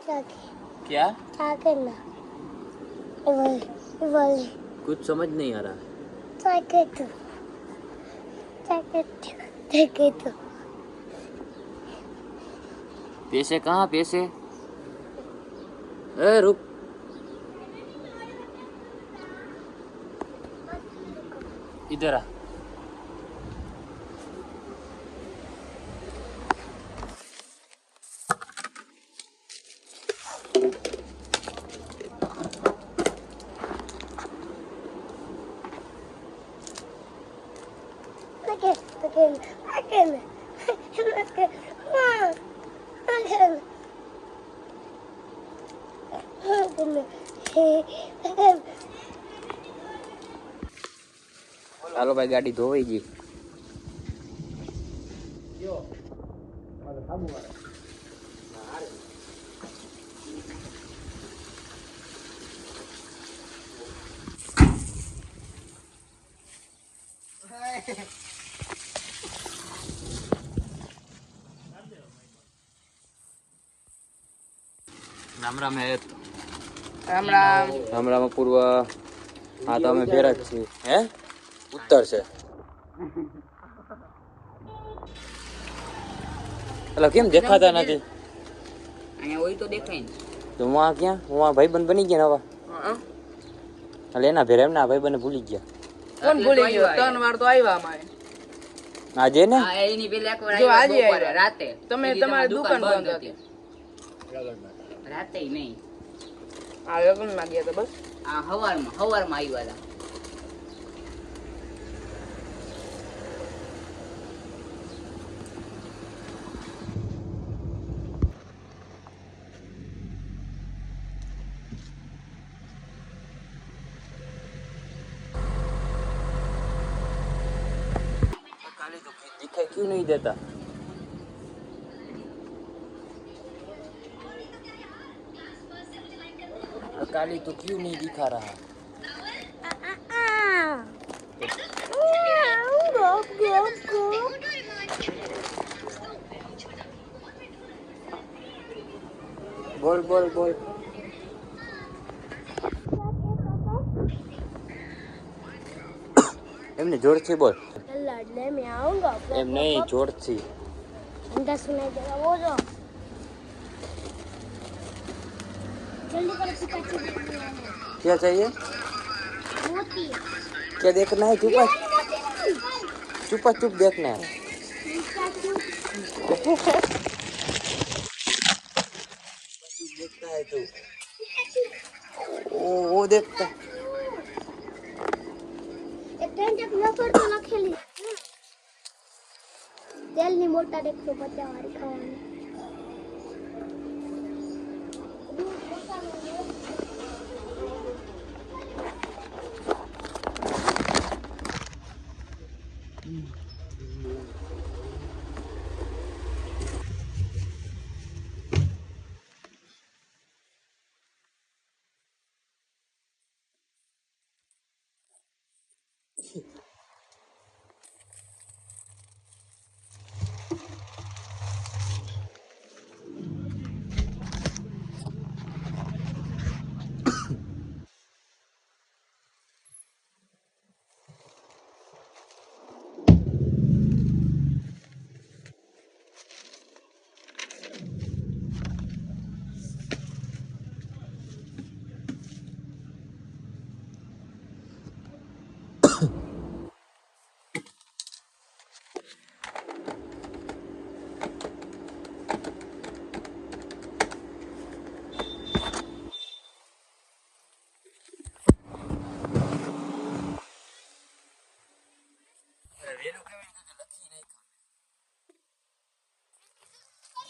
क्या क्या करना बोल कुछ समझ नहीं आ रहा तो पैसे कहाँ पैसे ए रुक इधर आ હાલો ભાઈ ગાડી ધોવાઈ ગઈ રામ રામ હે રામ રામ. રામ રામ પૂર્વ હા તો અમે ભેરા જ છીએ હે ઉત્તર છે એટલે કેમ દેખાતા નથી અહીંયા હોય તો દેખાય ને. તો હું આ ક્યાં હું આ ભાઈબંધ બની ગયા ને હવે એટલે એના ભેરા એમના ભાઈબંધ ભૂલી ગયા કોણ ભૂલી ગયો? 3 વાર તો આવ્યા અમારે. આજે ને હા, એની પેલી એક વાર આવ્યા આજે બપોરે, આવ્યા. રાતે. તમે બીજી તમારી દુકાન બંધ હતી. રાતે નહીં. આ લગ્નમાં ગયા હતા બસ. આ હવારમાં આવ્યા હતા. काली तो दिखाई क्यों नहीं देता काली तो क्यों नहीं दिखा रहा बोल बोल बोल એમને જોરથી બોલ लड़ने में आऊंगा એમ નહીં જોરથી 10 मिनट जगह वो जो जल्दी करो पिकाचू देखने आना क्या चाहिए मोती क्या देखना है चुपा चुपा चुप देखना है पिकाचू देखता है तू वो देखता एक ट्रेन जब नफर तो लखेली तेल ની મોટા દેખતો પત્યાવાળી ખાવાની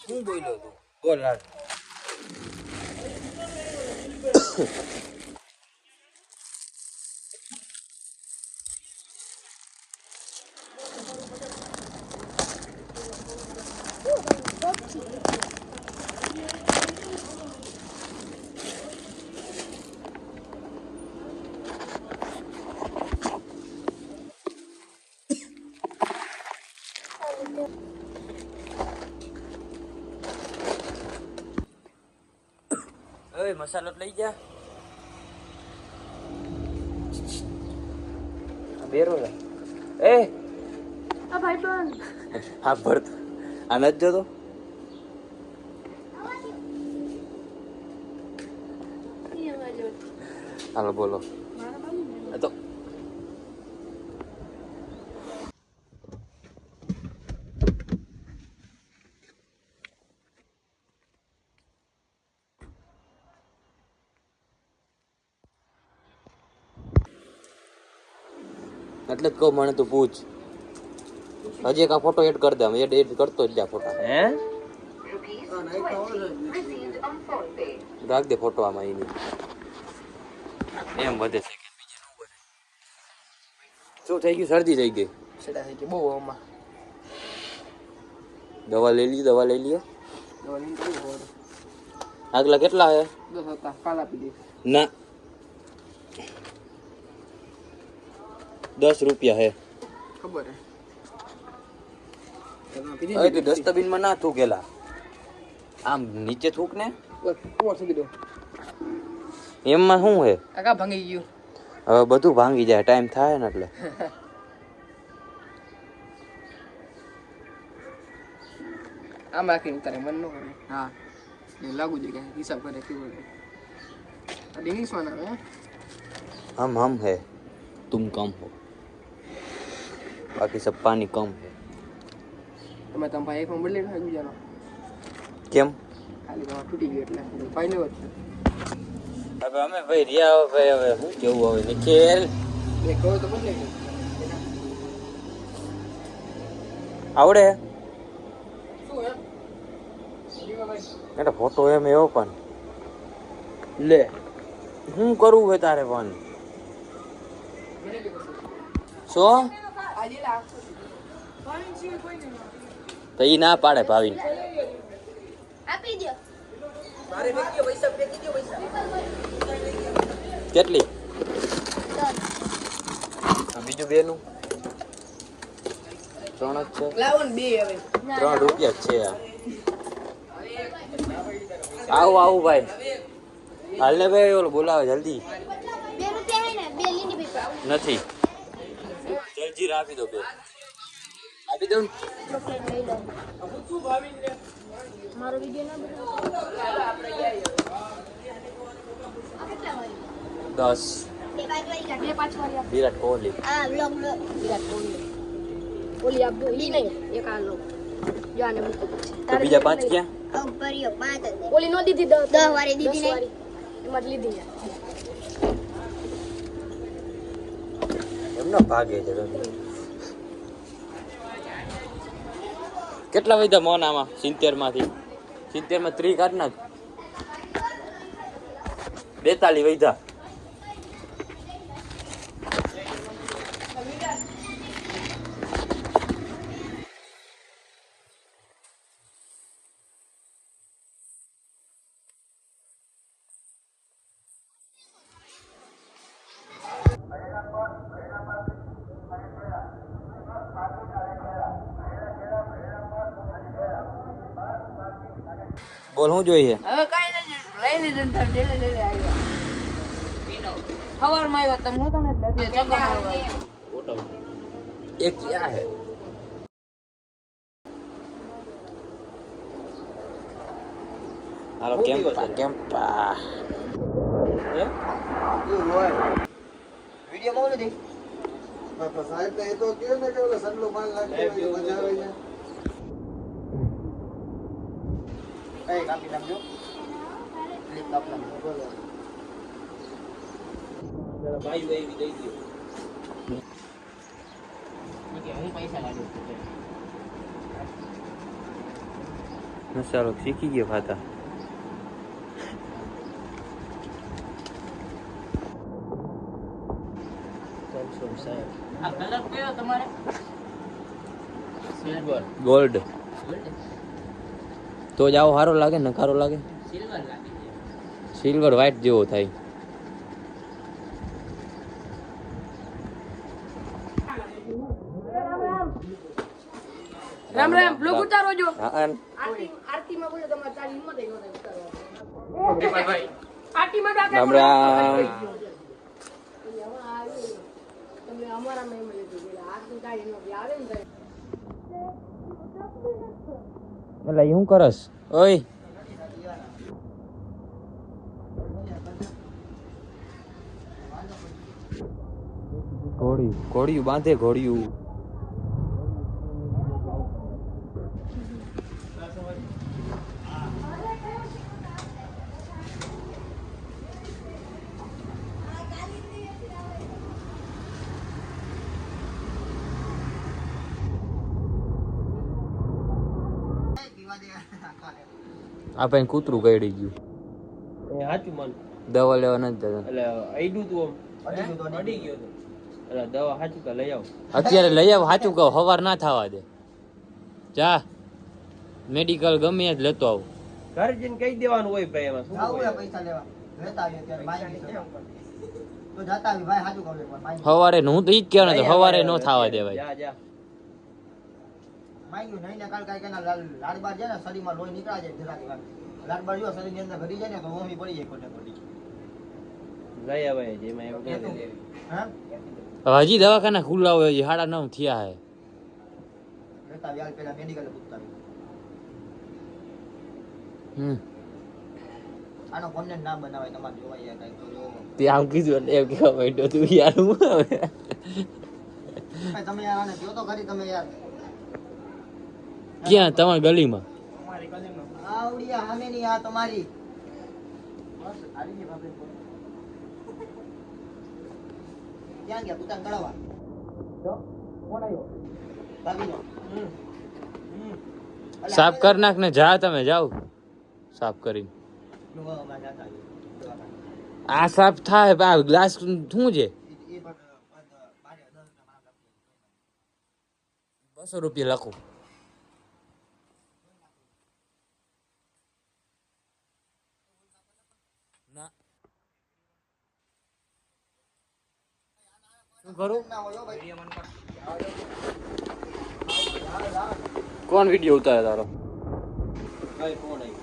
શું બોલ્યો તું બોલ હાલ હવે મસાલો લઈ જા. બેરો લે એ આ ભાઈ બંધ હા ભરતો આ નથી જોતો. હાલો બોલો. આ તો એટલે જ કહું મને તું પૂછ. હજી એક આ ફોટો એડ કરી દે. એડ કરતો જ જા ફોટા. હે રાખ દે ફોટો આમાં એની. એમ વધે છે કે બીજે નું વધે. શું થઈ ગયું? શરદી થઈ ગઈ. સેટા થઈ ગઈ બહુ આમાં. દવા લઈ લ્યો. દવા લઈને તો બહુ આગલા કેટલા હે? 10 હતા કાલ આપી દે. ના 10 રૂપિયા હે. ખબર હે તમે આપી દે. હવે તું ડસ્ટબિન માં ના થૂકેલા. આમ નીચે થૂક ને. કોણ સુધી દો એમાં શું હે? આકા ભાંગી ગયું. હવે બધું ભાંગી જાય ટાઈમ થાય ને એટલે. આમ રાખીને તારે મન ન કરે. હા એ લાગુ છે કે હિસાબ કરે કેવું છે. આ ઇંગ્લિશમાં ના આવે. हम है तुम कम हो बाकी सब पानी कम है. તમે તમે ભાઈ ફોન બદલી નાખી બીજાનો. કેમ? ખાલી તમારે તૂટી ગયું એટલે ભાઈ લેવો છે. હવે અમે ભાઈ રહ્યા ભાઈ. હવે શું કેવું હવે નિખિલ? એ કહો તો બદલે ગયું. આવડે શું હે? જીવા ભાઈ એટલે ફોટો એમ એવો પણ લે શું કરવું હોય તારે પણ શું આજે લા તો ઈ ના પાડે ભાવિન. આપી દો મારે ફેંકી પૈસા ફેંકી દો પૈસા. કેટલી? આ બીજું બેનું 3 જ છે. લાવો ને બે હવે. 3 રૂપિયા જ છે આ. આવું આવું ભાઈ. હાલ ને ભાઈ ઓલો બોલાવે જલ્દી. 2 રૂપિયા હે ને 2 લીની પીપા નથી જલ્દી આપી દો બે. આપી દઉં લઈ લો મારો વિડિયો ના બનાવો. આ કેટલા વાળી? 10 બે પાંચ વાળી વિરાટ કોહલી. આ વ્લોગ વિરાટ કોહલી ઓલી આપ દો ઈ નહીં એક આ લો જો આને મૂકો તો બીજા 5 ક્યાં? ભર્યો 5 જ ઓલી નો દીધી 10 વાળી દીધી નહીં એમાં જ લીધી એમનો ભાગે છે. કેટલા વૈધા મોન આમાં? 70 માંથી 70 માં 30 કાઢ નાખ. 42 વૈધા. બોલ શું જોઈએ? હવે કાઈ નહીં લઈ લીધું ને તાર ડેલે ડેલે આવ્યા. સવારમાં આવ્યા તમે નહોતા ને એટલે ચક્કર મારવા. ये क्या है? હાલો કેમ્પા કેમ્પા. વિડિયો મોકલો દે. સાહેબ ને એ તો કે ને કે ઓલા સડલો માલ લાગે મજા આવે છે. એ કાપી નાખજો. ક્લિપ કાપ નાખજો. બોલો. જરા ભાઈ ભાઈ દઈ દો. હું પૈસા લાગુ. મસાલો શીખી ગયો ખાતા. આ કલર કયો તમારે? સિલ્વર. ગોલ્ડ તો જ આવો સારો લાગે ને ખારો લાગે. સિલ્વર લાગે છે. સિલ્વર વ્હાઈટ જેવો થાય. રામ રામ બ્લોગ ઉતારો જો. હા આરતીમાં બોલો તમારે તારી હિંમત એ નહોતી ઉતારવા. ભાઈ પાર્ટીમાં તો રામ રામ. તમે અમારા મેં લીધું એટલે હાથની ગાડીનો બી આવે ને એટલે હું કરસ ઓય ઘોડિયું બાંધે ઘોડિયું. આપણે કૂતરું કરડી ગયું. એ સાચું માન દવા લેવા નથી જતા. એટલે આઈડું તું આમ અડી ગયો તો એટલે દવા સાચું કે લઈ આવ અત્યારે લઈ આવ. સાચું કહું સવાર ના થવા દે. જા મેડિકલ ગમે જ લેતો આવ. ઘરે જઈને કહી દેવાનું હોય ભાઈ એમાં શું હોય? પૈસા લેવા લેતા આવીએ ત્યારે માંગી તો જાતા આવી ભાઈ સાચું કહું એકવાર માંગી સવારે હું તો ઈ જ કહેવાનો હતો સવારે ન થવા દેવાય. જા જા માંગ્યું નહીં ને કાલ કાંઈ કેના લાડબાર છે ને શરીરમાં લોહી નીકળા જાય જરાકી વાર લાડબાર જો શરીરની અંદર ઘટી જાય ને તો ઓમી પડી જાય ખોટે ખોટી લઈ આવાય જેમાં એમ કહી દે હા હજી દવાખાના ખુલ્લા હોય હજી 9:30 થયા હે. લેતા આવી હાલ પેલા મેડિકલ પૂછતા આવી આનો કોન્ટેન્ટ ના બનાવાય તમારે જોવાય યાર કાંઈક તો જોવો તે આમ કીધું એમ કેવા માંડ્યો તું યાર. હું હવે ભાઈ તમે યાર આને કહો તો ખરી તમે યાર ક્યાં તમારી ગલીમાં? આવડિયા હામેની આ તમારી બસ આવી ગઈ બાપરે ક્યાં ગયા પૂતાન કળવા જો કોણ આવ્યો ભાગીનો સાફ કર નાખ ને જા તમે જાઓ સાફ કરીને. જોવામાં જાતા આ સાફ થાય આ ગ્લાસ શું છે? એ પણ બારે 10 ના મારા 200 રૂપિયા લખો. ના શું કરું? કોણ વિડીયો ઉતારે તારો? ભાઈ ફોન આવી